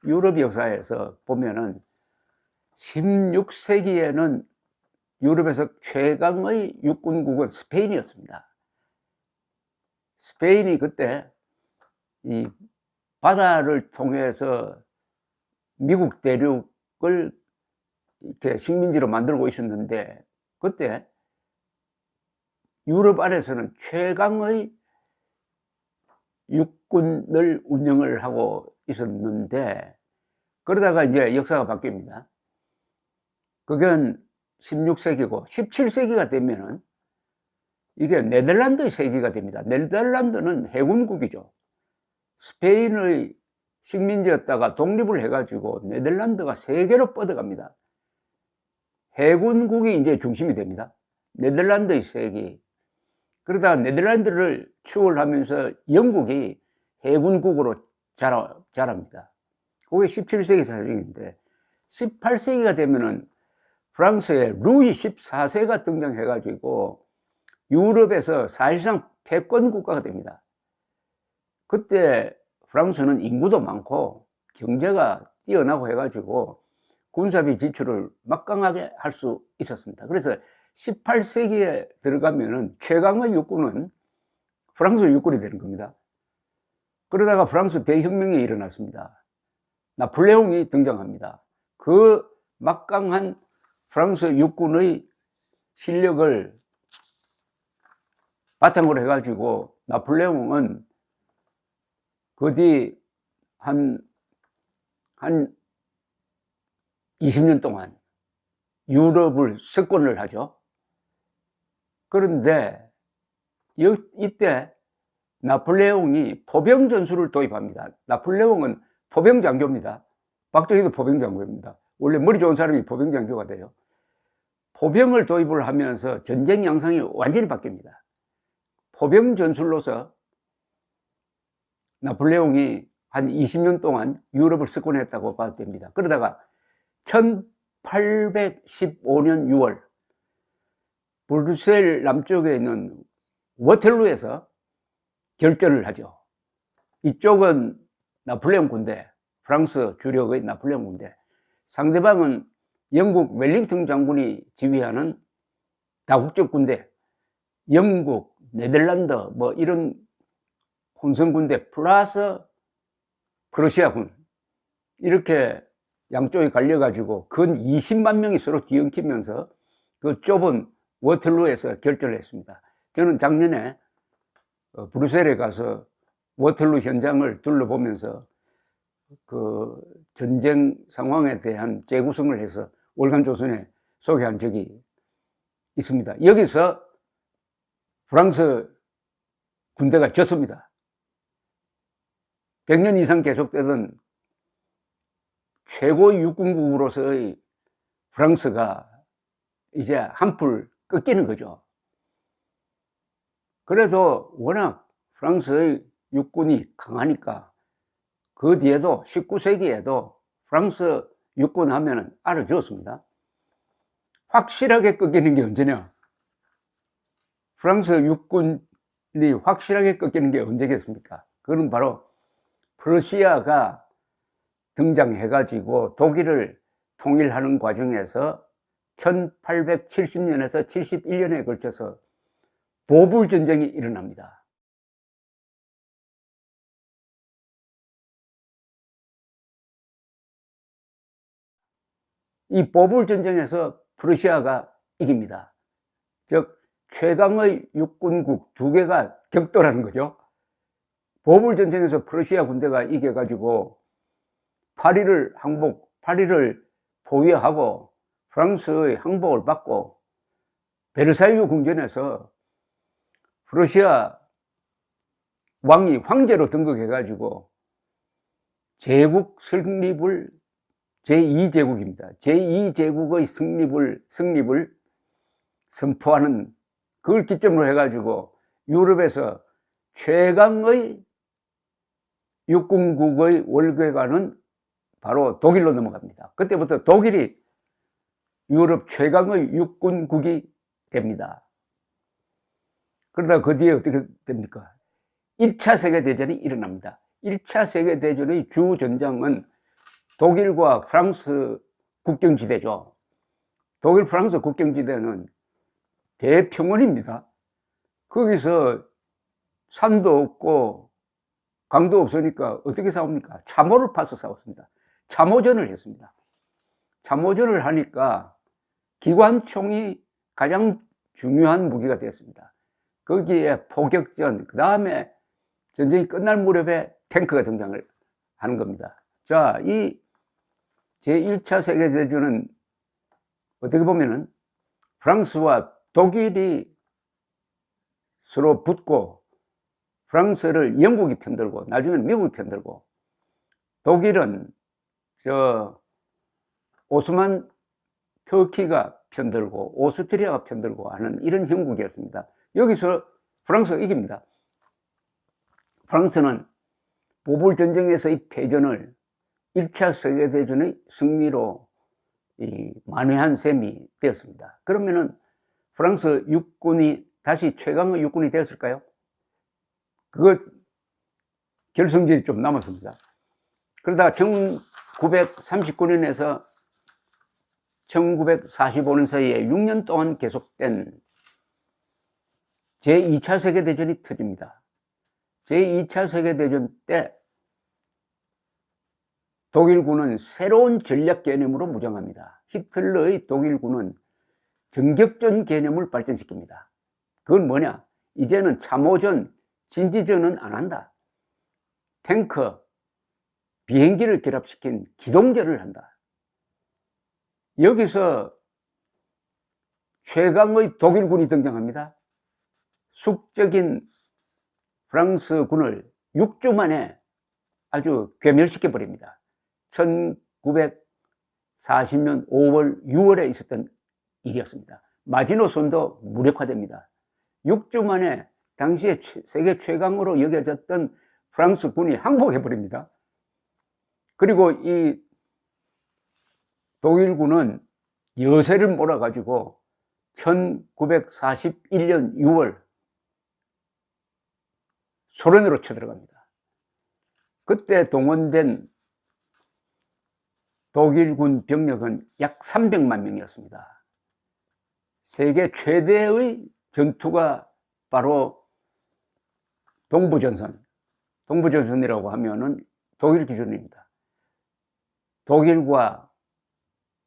유럽 역사에서 보면은 16세기에는 유럽에서 최강의 육군국은 스페인이었습니다. 스페인이 그때 이 바다를 통해서 미국 대륙을 이렇게 식민지로 만들고 있었는데, 그때 유럽 안에서는 최강의 육군을 운영을 하고 있었는데, 그러다가 이제 역사가 바뀝니다. 그건 16세기고 17세기가 되면은 이게 네덜란드의 세기가 됩니다. 네덜란드는 해군국이죠. 스페인의 식민지였다가 독립을 해가지고 네덜란드가 세계로 뻗어갑니다. 해군국이 이제 중심이 됩니다. 네덜란드의 세기. 그러다가 네덜란드를 추월하면서 영국이 해군국으로 자랍니다. 그게 17세기 사정인데, 18세기가 되면은 프랑스의 루이 14세가 등장해가지고 유럽에서 사실상 패권 국가가 됩니다. 그때 프랑스는 인구도 많고 경제가 뛰어나고 해가지고 군사비 지출을 막강하게 할 수 있었습니다. 그래서 18세기에 들어가면은 최강의 육군은 프랑스 육군이 되는 겁니다. 그러다가 프랑스 대혁명이 일어났습니다. 나폴레옹이 등장합니다. 그 막강한 프랑스 육군의 실력을 바탕으로 해가지고 나폴레옹은 그 뒤 한 20년 동안 유럽을 석권을 하죠. 그런데 이때 나폴레옹이 포병 전술을 도입합니다. 나폴레옹은 포병 장교입니다. 박정희도 포병 장교입니다. 원래 머리 좋은 사람이 포병 장교가 돼요. 포병을 도입을 하면서 전쟁 양상이 완전히 바뀝니다. 포병 전술로서 나폴레옹이 한 20년 동안 유럽을 석권했다고 봐도 됩니다. 그러다가 1815년 6월 브뤼셀 남쪽에 있는 워털루에서 결전을 하죠. 이쪽은 나폴레옹 군대, 프랑스 주력의 나폴레옹 군대, 상대방은 영국 웰링턴 장군이 지휘하는 다국적 군대, 영국, 네덜란드 뭐 이런 혼성 군대 플러스 프러시아군, 이렇게 양쪽이 갈려가지고 근 20만 명이 서로 뒤엉키면서 그 좁은 워털루에서 결전을 했습니다. 저는 작년에 브뤼셀에 가서 워털루 현장을 둘러보면서 그 전쟁 상황에 대한 재구성을 해서 월간조선에 소개한 적이 있습니다. 여기서 프랑스 군대가 졌습니다. 100년 이상 계속되던 최고 육군국으로서의 프랑스가 이제 한풀 꺾이는 거죠. 그래도 워낙 프랑스의 육군이 강하니까 그 뒤에도 19세기에도 프랑스 육군 하면은 알아주었습니다. 확실하게 꺾이는 게 언제냐? 프랑스 육군이 확실하게 꺾이는 게 언제겠습니까? 그건 바로 프러시아가 등장해가지고 독일을 통일하는 과정에서 1870년에서 71년에 걸쳐서 보불 전쟁이 일어납니다. 이 보불 전쟁에서 프러시아가 이깁니다. 즉 최강의 육군국 두 개가 격돌하는 거죠. 보불 전쟁에서 프러시아 군대가 이겨가지고 파리를 포위하고 프랑스의 항복을 받고 베르사유 궁전에서 프러시아 왕이 황제로 등극해가지고 제국 설립을 제2제국입니다. 제2제국의 성립을 선포하는, 그걸 기점으로 해가지고 유럽에서 최강의 육군국의 월궤관은 바로 독일로 넘어갑니다. 그때부터 독일이 유럽 최강의 육군국이 됩니다. 그러다 그 뒤에 어떻게 됩니까? 1차 세계대전이 일어납니다. 1차 세계대전의 주전장은 독일과 프랑스 국경지대죠. 독일 프랑스 국경지대는 대평원입니다. 거기서 산도 없고 강도 없으니까 어떻게 싸웁니까? 참호를 파서 싸웠습니다. 참호전을 했습니다. 참호전을 하니까 기관총이 가장 중요한 무기가 되었습니다. 거기에 포격전, 그 다음에 전쟁이 끝날 무렵에 탱크가 등장을 하는 겁니다. 자, 이 제1차 세계대전은 어떻게 보면은 프랑스와 독일이 서로 붙고, 프랑스를 영국이 편들고 나중에는 미국이 편들고, 독일은 오스만 터키가 편들고 오스트리아가 편들고 하는 이런 형국이었습니다. 여기서 프랑스가 이깁니다. 프랑스는 보불전쟁에서의 패전을 1차 세계대전의 승리로 만회한 셈이 되었습니다. 그러면은 프랑스 육군이 다시 최강의 육군이 되었을까요? 그거 결승전이 좀 남았습니다. 그러다가 1939년에서 1945년 사이에 6년 동안 계속된 제2차 세계대전이 터집니다. 제2차 세계대전 때 독일군은 새로운 전략 개념으로 무장합니다. 히틀러의 독일군은 전격전 개념을 발전시킵니다. 그건 뭐냐? 이제는 참호전, 진지전은 안 한다. 탱크, 비행기를 결합시킨 기동전을 한다. 여기서 최강의 독일군이 등장합니다. 숙적인 프랑스군을 6주 만에 아주 괴멸시켜버립니다. 1940년 5월, 6월에 있었던 일이었습니다. 마지노선도 무력화됩니다. 6주 만에 당시에 세계 최강으로 여겨졌던 프랑스군이 항복해버립니다. 그리고 이 독일군은 여세를 몰아가지고 1941년 6월 소련으로 쳐들어갑니다. 그때 동원된 독일군 병력은 약 300만 명이었습니다. 세계 최대의 전투가 바로 동부전선, 동부전선이라고 하면은 독일 기준입니다. 독일과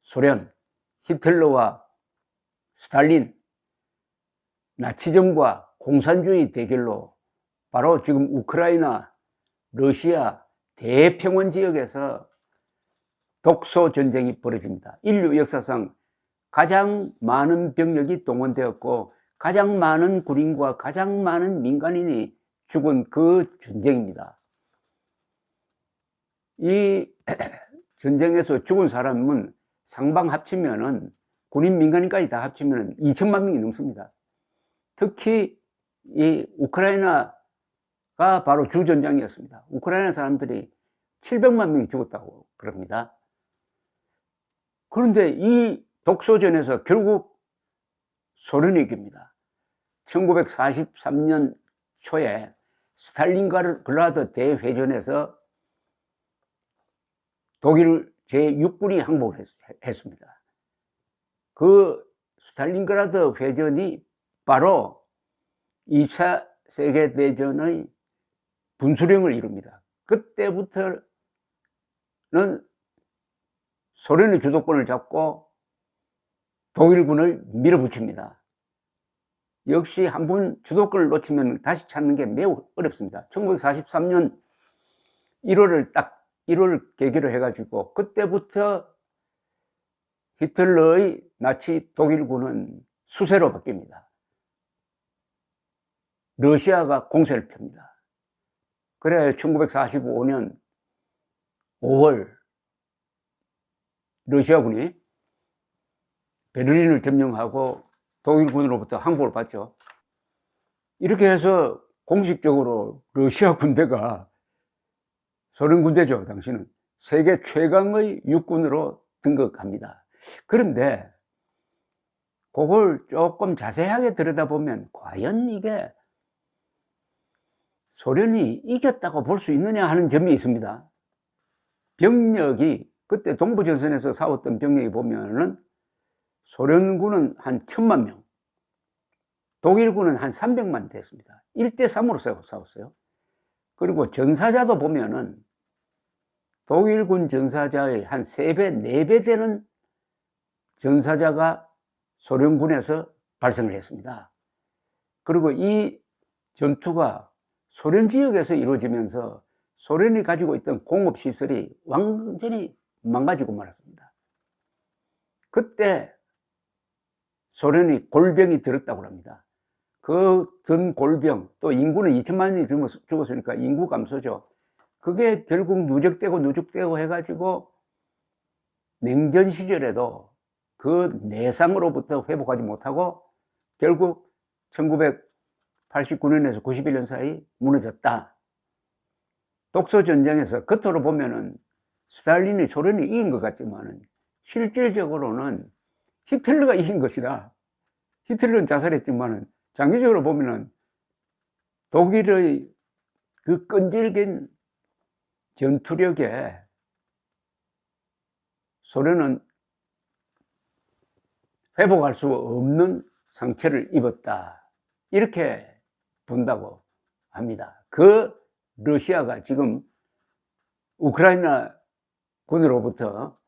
소련, 히틀러와 스탈린, 나치즘과 공산주의 대결로 바로 지금 우크라이나, 러시아 대평원 지역에서 독소 전쟁이 벌어집니다. 인류 역사상 가장 많은 병력이 동원되었고 가장 많은 군인과 가장 많은 민간인이 죽은 그 전쟁입니다. 이 전쟁에서 죽은 사람은 상방 합치면은 군인 민간인까지 다 합치면 2천만 명이 넘습니다. 특히 이 우크라이나가 바로 주전장이었습니다. 우크라이나 사람들이 700만 명이 죽었다고 그럽니다. 그런데 이 독소전에서 결국 소련이 이깁니다. 1943년 초에 스탈린그라드 대회전에서 독일 제6군이 항복을 했습니다. 그 스탈린그라드 회전이 바로 2차 세계대전의 분수령을 이룹니다. 그때부터는 소련의 주도권을 잡고 독일군을 밀어붙입니다. 역시 한번 주도권을 놓치면 다시 찾는 게 매우 어렵습니다. 1943년 1월 계기로 해가지고 그때부터 히틀러의 나치 독일군은 수세로 바뀝니다. 러시아가 공세를 펴니다. 그래 1945년 5월 러시아군이 베를린을 점령하고 독일군으로부터 항복을 받죠. 이렇게 해서 공식적으로 러시아 군대가 소련 군대죠. 당시는 세계 최강의 육군으로 등극합니다. 그런데 그걸 조금 자세하게 들여다보면 과연 이게 소련이 이겼다고 볼 수 있느냐 하는 점이 있습니다. 병력이 그때 동부전선에서 싸웠던 병력이 보면은 소련군은 한 1000만 명, 독일군은 한 300만 됐습니다. 1대3으로 싸웠어요. 그리고 전사자도 보면은 독일군 전사자의 한 3배, 4배 되는 전사자가 소련군에서 발생을 했습니다. 그리고 이 전투가 소련 지역에서 이루어지면서 소련이 가지고 있던 공업시설이 완전히 망가지고 말았습니다. 그때 소련이 골병이 들었다고 합니다. 그 든 골병, 또 인구는 2천만이 죽었으니까 인구 감소죠. 그게 결국 누적되고 해가지고 냉전 시절에도 그 내상으로부터 회복하지 못하고 결국 1989년에서 91년 사이 무너졌다. 독소전쟁에서 겉으로 보면은 스탈린이 소련이 이긴 것 같지만은 실질적으로는 히틀러가 이긴 것이다. 히틀러는 자살했지만은 장기적으로 보면은 독일의 그 끈질긴 전투력에 소련은 회복할 수 없는 상처를 입었다. 이렇게 본다고 합니다. 그 러시아가 지금 우크라이나 군으로부터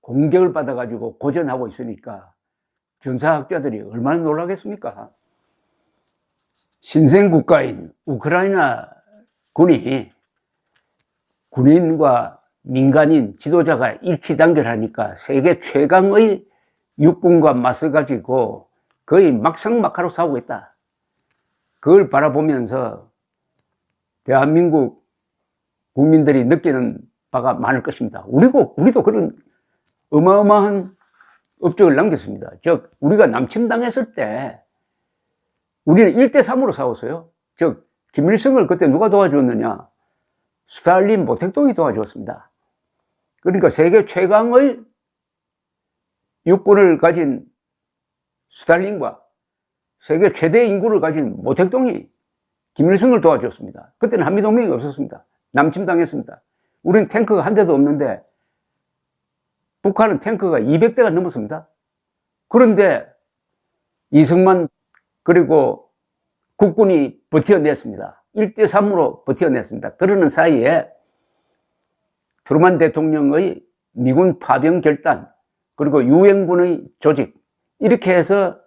공격을 받아가지고 고전하고 있으니까 전사학자들이 얼마나 놀라겠습니까? 신생국가인 우크라이나 군이 군인과 민간인 지도자가 일치단결하니까 세계 최강의 육군과 맞서가지고 거의 막상막하로 싸우고 있다. 그걸 바라보면서 대한민국 국민들이 느끼는 바가 많을 것입니다. 우리도 그런 어마어마한 업적을 남겼습니다. 즉, 우리가 남침당했을 때 우리는 1대3으로 싸웠어요. 즉, 김일성을 그때 누가 도와주었느냐? 스탈린, 모택동이 도와주었습니다. 그러니까 세계 최강의 육군을 가진 스탈린과 세계 최대 인구를 가진 모택동이 김일성을 도와줬습니다. 그때는 한미동맹이 없었습니다. 남침당했습니다. 우리는 탱크가 한 대도 없는데 북한은 탱크가 200대가 넘었습니다. 그런데 이승만 그리고 국군이 버텨냈습니다. 1대3으로 버텨냈습니다. 그러는 사이에 트루만 대통령의 미군 파병 결단 그리고 유엔군의 조직 이렇게 해서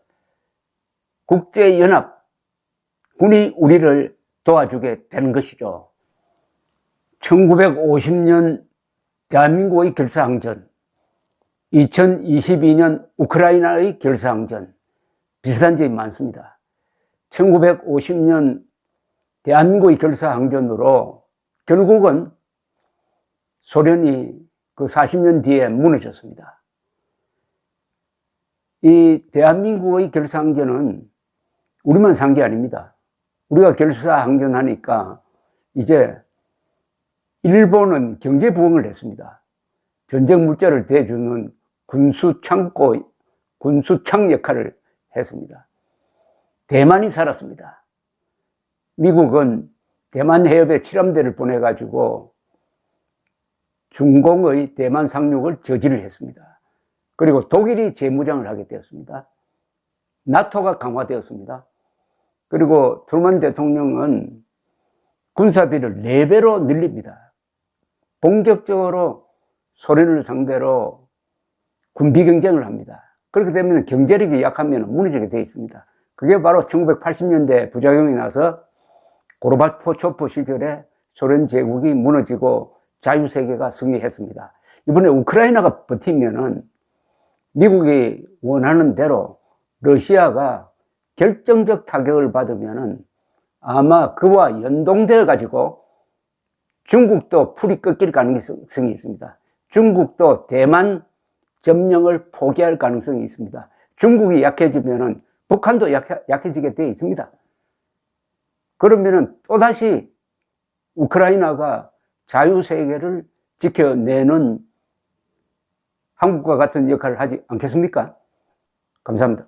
국제연합 군이 우리를 도와주게 되는 것이죠. 1950년 대한민국의 결사항전, 2022년 우크라이나의 결사항전 비슷한 점이 많습니다. 1950년 대한민국의 결사항전으로 결국은 소련이 그 40년 뒤에 무너졌습니다. 이 대한민국의 결사항전은 우리만 산 게 아닙니다. 우리가 결사항전하니까 이제 일본은 경제 부흥을 했습니다. 전쟁 물자를 대주는 군수창고, 군수창 역할을 했습니다. 대만이 살았습니다. 미국은 대만 해협에 칠함대를 보내가지고 중공의 대만 상륙을 저지를 했습니다. 그리고 독일이 재무장을 하게 되었습니다. 나토가 강화되었습니다. 그리고 트루만 대통령은 군사비를 4배로 늘립니다. 본격적으로 소련을 상대로 군비 경쟁을 합니다. 그렇게 되면 경제력이 약하면 무너지게 되어 있습니다. 그게 바로 1980년대 부작용이 나서 고르바초프 시절에 소련 제국이 무너지고 자유세계가 승리했습니다. 이번에 우크라이나가 버티면은 미국이 원하는 대로 러시아가 결정적 타격을 받으면은 아마 그와 연동되어 가지고 중국도 풀이 꺾일 가능성이 있습니다. 중국도 대만 점령을 포기할 가능성이 있습니다. 중국이 약해지면은 북한도 약해지게 되어 있습니다. 그러면은 또다시 우크라이나가 자유세계를 지켜내는 한국과 같은 역할을 하지 않겠습니까? 감사합니다.